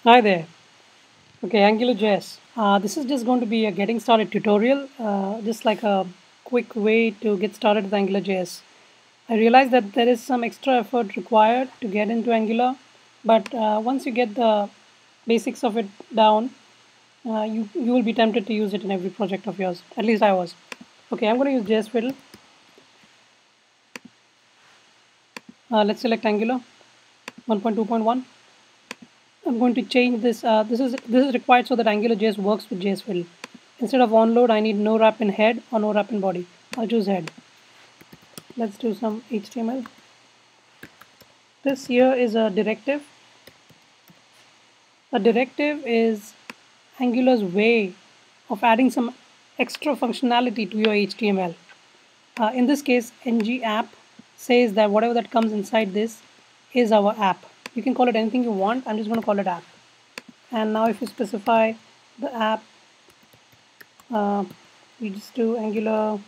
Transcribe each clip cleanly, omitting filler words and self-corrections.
Hi there. Okay, AngularJS. This is just going to be a getting started tutorial, just like a quick way to get started with AngularJS. I realize that there is some extra effort required to get into Angular, but once you get the basics of it down, you will be tempted to use it in every project of yours. At least I was. Okay, I'm going to use JS Fiddle. Let's select Angular 1.2.1. I'm going to change this. This is required so that AngularJS works with JS Fiddle. Instead of onload, I need no wrap in head or no wrap in body. I'll choose head. Let's do some HTML. This here is a directive. A directive is Angular's way of adding some extra functionality to your HTML. In this case, ng app says that whatever that comes inside this is our app. You can call it anything you want. I'm just going to call it app. And now if you specify the app, you just do angular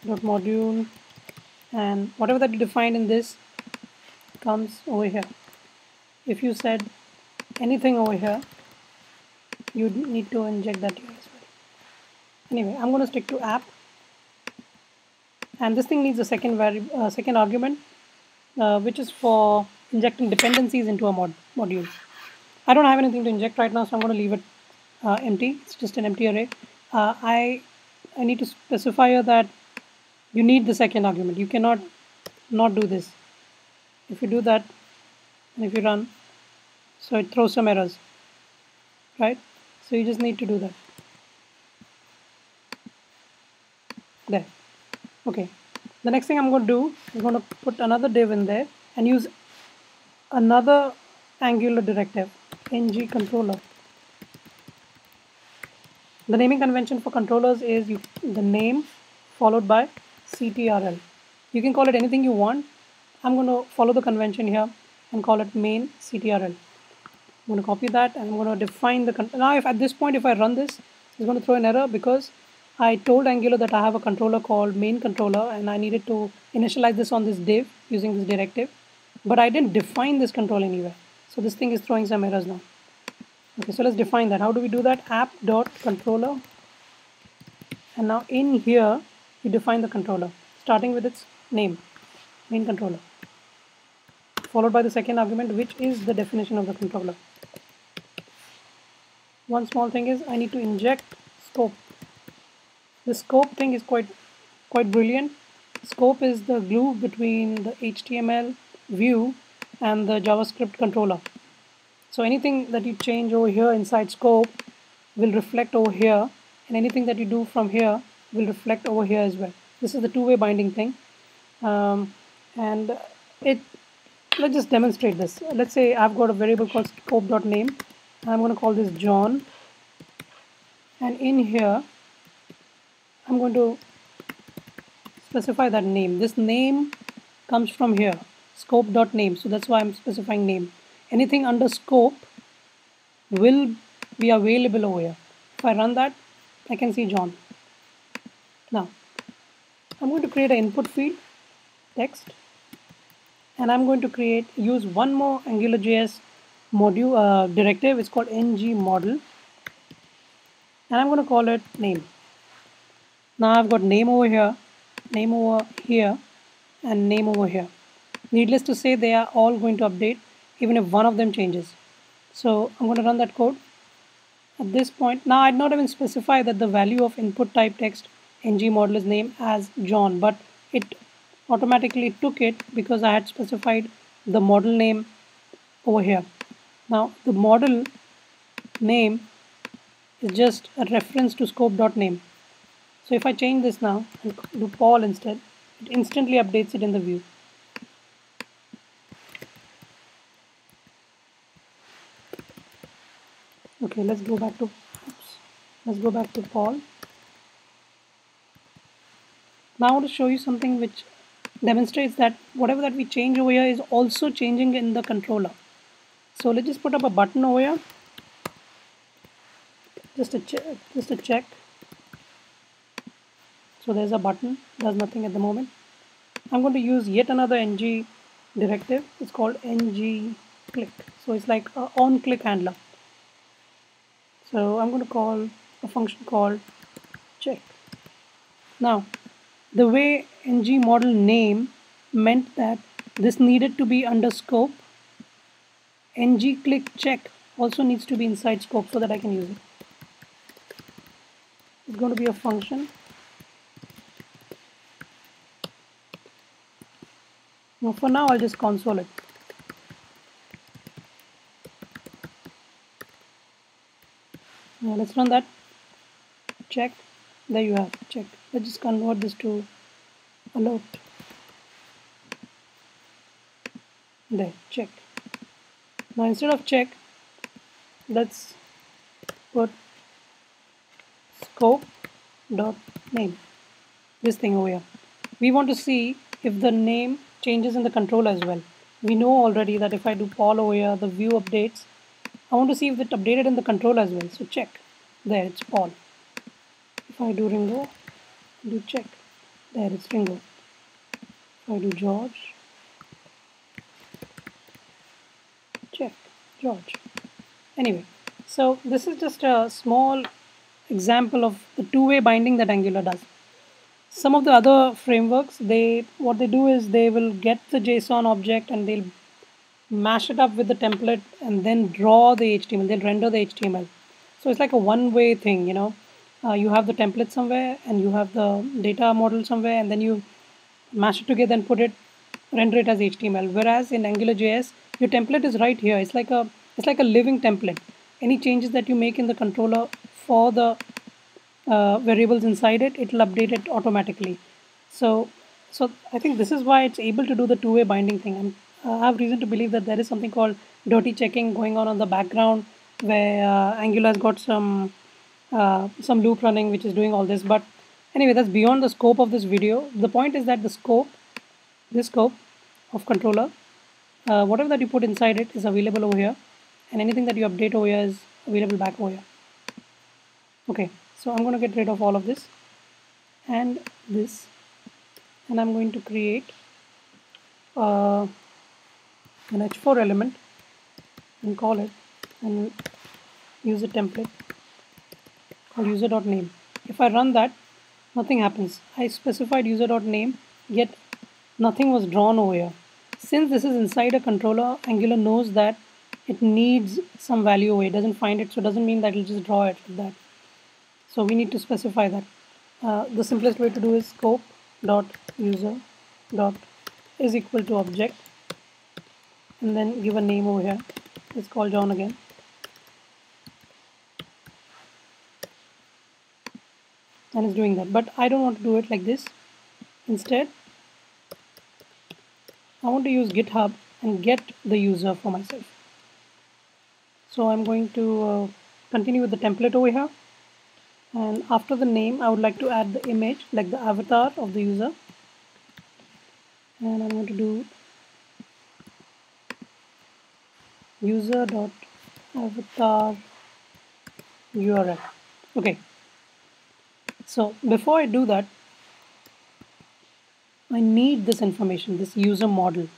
dot module, and whatever that you defined in this comes over here. If you said anything over here, you need to inject that here as well. Anyway, I'm going to stick to app, and this thing needs a second argument, which is for injecting dependencies into a module. I don't have anything to inject right now, so I'm going to leave it empty. It's just an empty array. I need to specify here that you need the second argument. You cannot not do this. If you do that, and if you run, so it throws some errors, right? So you just need to do that. There. Okay. The next thing I'm going to do is going to put another div in there and use another Angular directive, ng controller. The naming convention for controllers is the name followed by CTRL. You can call it anything you want. I'm going to follow the convention here and call it main CTRL. I'm going to copy that and I'm going to define the now if at this point if I run this, it's going to throw an error because I told Angular that I have a controller called main controller and I needed to initialize this on this div using this directive, but I didn't define this control anywhere. So this thing is throwing some errors now. Okay, so let's define that. How do we do that? App.controller, and now in here you define the controller starting with its name, main controller, followed by the second argument, which is the definition of the controller. One small thing is I need to inject scope. The scope thing is quite brilliant. Scope is the glue between the HTML view and the JavaScript controller. So anything that you change over here inside scope will reflect over here, and anything that you do from here will reflect over here as well. This is the two-way binding thing, and let's just demonstrate this. Let's say I've got a variable called scope.name. I'm going to call this John, and in here I'm going to specify that name. This name comes from here, scope.name, so that's why I'm specifying name. Anything under scope will be available over here. If I run that, I can see John. Now I'm going to create an input field text, and I'm going to use one more AngularJS module directive. It's called ng model, and I'm going to call it name. Now I've got name over here, name over here, and name over here. Needless to say, they are all going to update even if one of them changes. So I'm going to run that code. At this point, now I'd not even specify that the value of input type text ng model is name as John, but it automatically took it because I had specified the model name over here. Now the model name is just a reference to scope.name. So if I change this now and do Paul instead, it instantly updates it in the view. Okay, let's go back to Paul. Now I want to show you something which demonstrates that whatever that we change over here is also changing in the controller. So let's just put up a button over here, just a check. So there's a button, does nothing at the moment. I'm going to use yet another ng directive. It's called ng click. So it's like a on click handler. So I'm going to call a function called check. Now, the way ng model name meant that this needed to be under scope, ng click check also needs to be inside scope so that I can use it. It's going to be a function. Now for now I'll just console it. Now let's run that. Check. There you have check. Let's just convert this to alert. There, check. Now instead of check, let's put scope dot name. This thing over here. We want to see if the name changes in the control as well. We know already that if I do poll over here, the view updates. I want to see if it updated in the control as well. So check. There, it's poll. If I do Ringo, do check. There, it's Ringo. If I do George, check. George. Anyway, so this is just a small example of the two-way binding that Angular does. Some of the other frameworks, what they do is they will get the JSON object and they'll mash it up with the template and then draw the HTML, they'll render the HTML. So it's like a one-way thing, you know. You have the template somewhere and you have the data model somewhere, and then you mash it together and render it as HTML. Whereas in AngularJS, your template is right here. It's like a living template. Any changes that you make in the controller for the variables inside it, it will update it automatically. So I think this is why it's able to do the two-way binding thing. I have reason to believe that there is something called dirty checking going on the background, where Angular has got some loop running which is doing all this. But anyway, that's beyond the scope of this video. The point is that this scope of controller, whatever that you put inside it is available over here, and anything that you update over here is available back over here. Okay, so I'm going to get rid of all of this and this, and I'm going to create an h4 element and call it, and use a template called user.name. If I run that, nothing happens. I specified user.name, yet nothing was drawn over here. Since this is inside a controller, Angular knows that it needs some value over here. It doesn't find it, so it doesn't mean that it'll just draw it like that. So we need to specify that. The simplest way to do is scope.user is equal to object, and then give a name over here. Let's call John again. And it's doing that, but I don't want to do it like this. Instead, I want to use GitHub and get the user for myself. So I'm going to continue with the template over here, and after the name I would like to add the image, like the avatar of the user, and I'm going to do user.avatar URL. Okay, so before I do that, I need this information, this user model.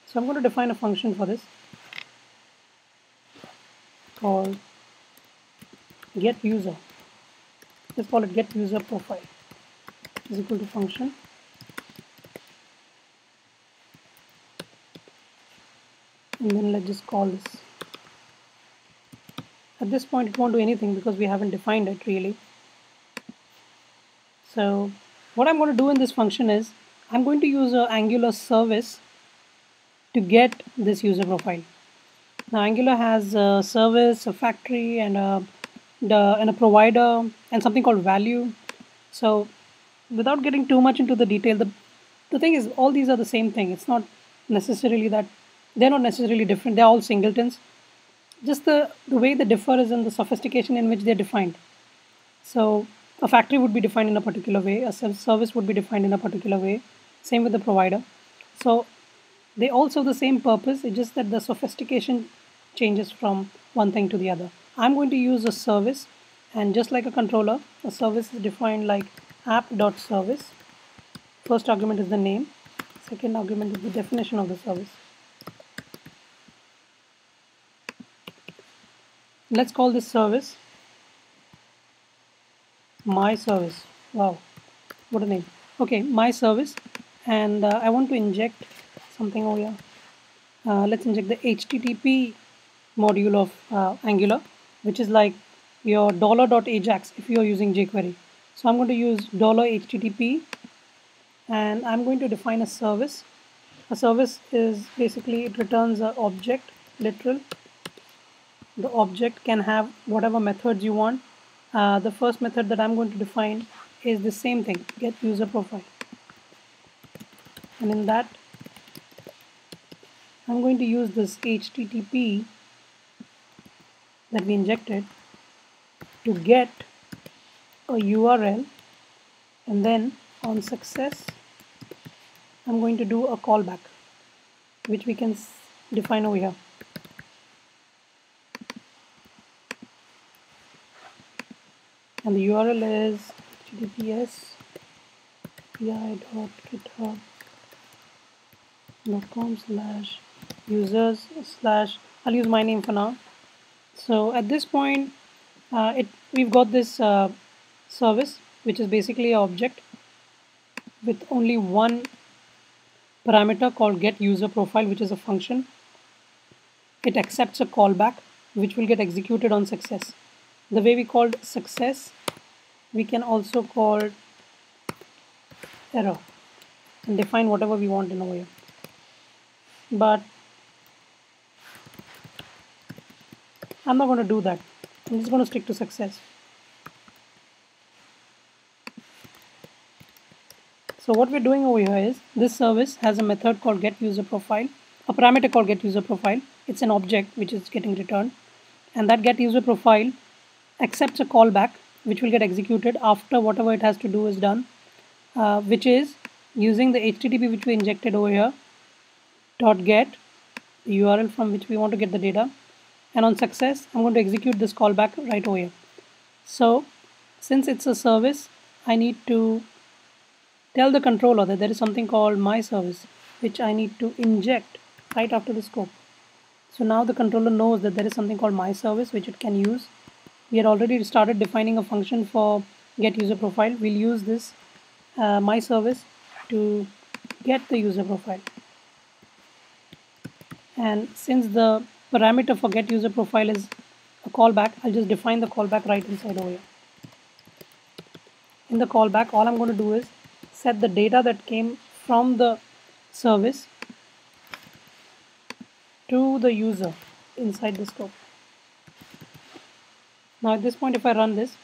So I'm going to define a function for this called get user. Let's call it get user profile is equal to function, and then let's just call this. At this point it won't do anything because we haven't defined it really. So what I'm going to do in this function is I'm going to use an Angular service to get this user profile. Now Angular has a service, a factory, and a provider, and something called value. So without getting too much into the detail, the thing is all these are the same thing. It's not necessarily that they're not necessarily different. They're all singletons. Just the way they differ is in the sophistication in which they're defined. So a factory would be defined in a particular way, a service would be defined in a particular way, same with the provider. So they all serve the same purpose, it's just that the sophistication changes from one thing to the other. I'm going to use a service, and just like a controller, a service is defined like app.service. First argument is the name, second argument is the definition of the service. Let's call this service my service. Wow, what a name. Okay, my service, and I want to inject something over here. Let's inject the HTTP module of Angular, which is like your $.ajax if you're using jQuery. So I'm going to use $HTTP, and I'm going to define a service. A service is basically it returns an object, literal. The object can have whatever methods you want. The first method that I'm going to define is the same thing, get user profile. And in that, I'm going to use this HTTP that we injected to get a URL, and then on success, I'm going to do a callback, which we can define over here. And the URL is https://github.com/users/ I'll use my name for now. So at this point, we've got this service, which is basically an object with only one parameter called get user profile, which is a function. It accepts a callback, which will get executed on success. The way we called success, we can also call error and define whatever we want in over here. But I'm not going to do that. I'm just going to stick to success. So what we're doing over here is this service has a method called get user profile, a parameter called get user profile. It's an object which is getting returned, and that get user profile accepts a callback which will get executed after whatever it has to do is done, which is using the HTTP which we injected over here dot get the URL from which we want to get the data, and on success I'm going to execute this callback right over here. So since it's a service, I need to tell the controller that there is something called my service which I need to inject right after the scope. So now the controller knows that there is something called my service which it can use. We had already started defining a function for get user profile. We'll use this my service to get the user profile. And since the parameter for get user profile is a callback, I'll just define the callback right inside over here. In the callback, all I'm going to do is set the data that came from the service to the user inside the scope. Now at this point, if I run this,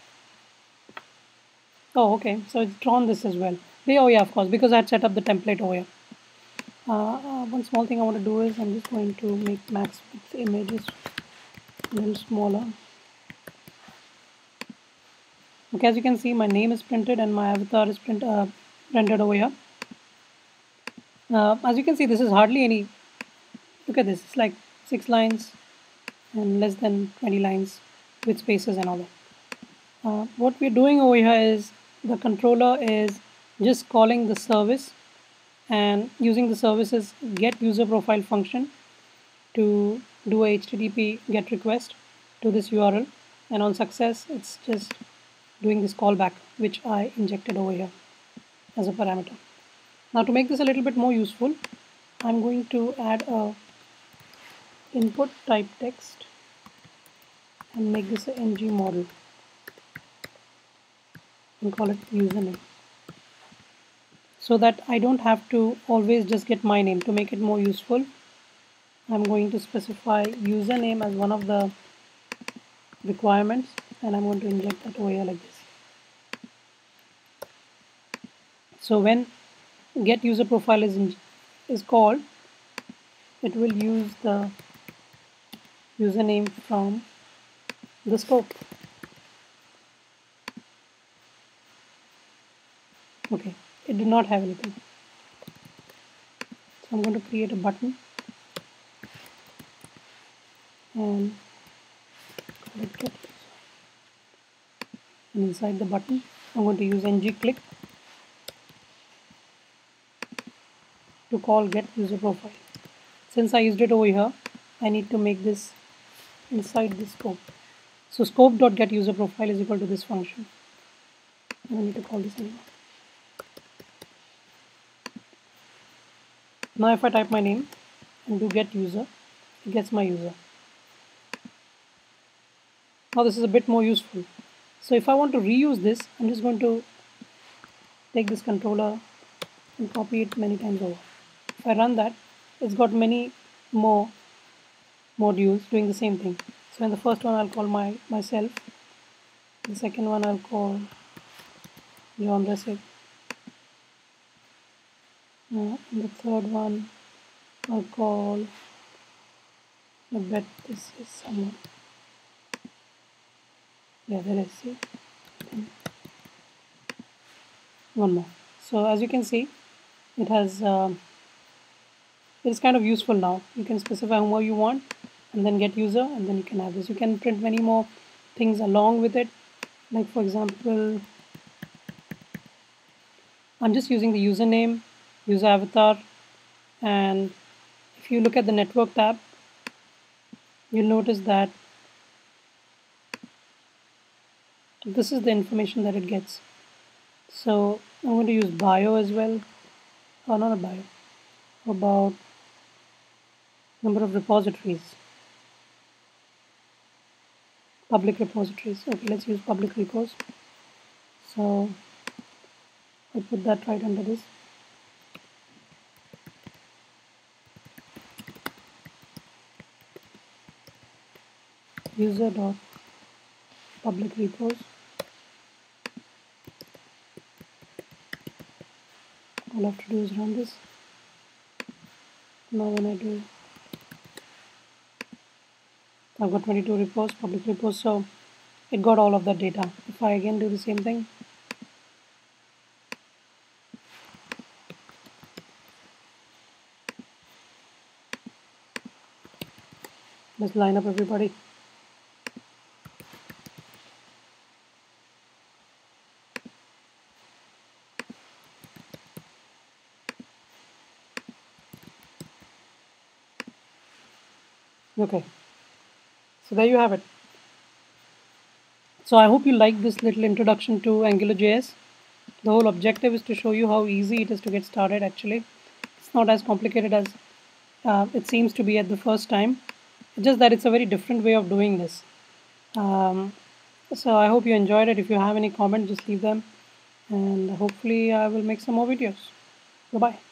oh okay, so it's drawn this as well. Oh yeah, of course, because I had set up the template over here. One small thing I want to do is I'm just going to make max width images a little smaller. Okay, as you can see, my name is printed and my avatar is rendered over here. As you can see, this is hardly any. Look at this, it's like 6 lines and less than 20 lines with spaces and all that. What we're doing over here is the controller is just calling the service and using the service's get user profile function to do a HTTP get request to this URL, and on success it's just doing this callback which I injected over here as a parameter. Now to make this a little bit more useful, I'm going to add a input type text and make this a ng model and call it username, so that I don't have to always just get my name. To make it more useful, I'm going to specify username as one of the requirements, and I'm going to inject that over here like this. So when get user profile is called, it will use the username from the scope. Okay, it did not have anything. So I'm going to create a button and call it get user. And inside the button, I'm going to use ng-click to call get user profile. Since I used it over here, I need to make this inside the scope. So scope.getUserProfile is equal to this function. I don't need to call this anymore. Now if I type my name and do get user, it gets my user. Now this is a bit more useful. So if I want to reuse this, I'm just going to take this controller and copy it many times over. If I run that, it's got many more modules doing the same thing. So in the first one I'll call myself. The second one I'll call John Resig. And the third one I'll call, I bet this is someone. Yeah, there is. See? One more. So as you can see, it has it's kind of useful now. You can specify whomever you want and then get user, and then you can have this. You can print many more things along with it. Like for example, I'm just using the username, user avatar, and if you look at the network tab, you'll notice that this is the information that it gets. So I'm going to use bio as well, or not a bio, about number of repositories, public repositories. Okay, let's use public repos. So I'll put that right under this. User dot public repos. All I have to do is run this. Now when I do, I've got 22 repos, public repos, so it got all of that data. If I again do the same thing, let's line up everybody. Okay, so there you have it. So I hope you like this little introduction to AngularJS. The whole objective is to show you how easy it is to get started. Actually, it's not as complicated as it seems to be at the first time. It's just that it's a very different way of doing this. So I hope you enjoyed it. If you have any comments, just leave them, and hopefully I will make some more videos. Bye-bye.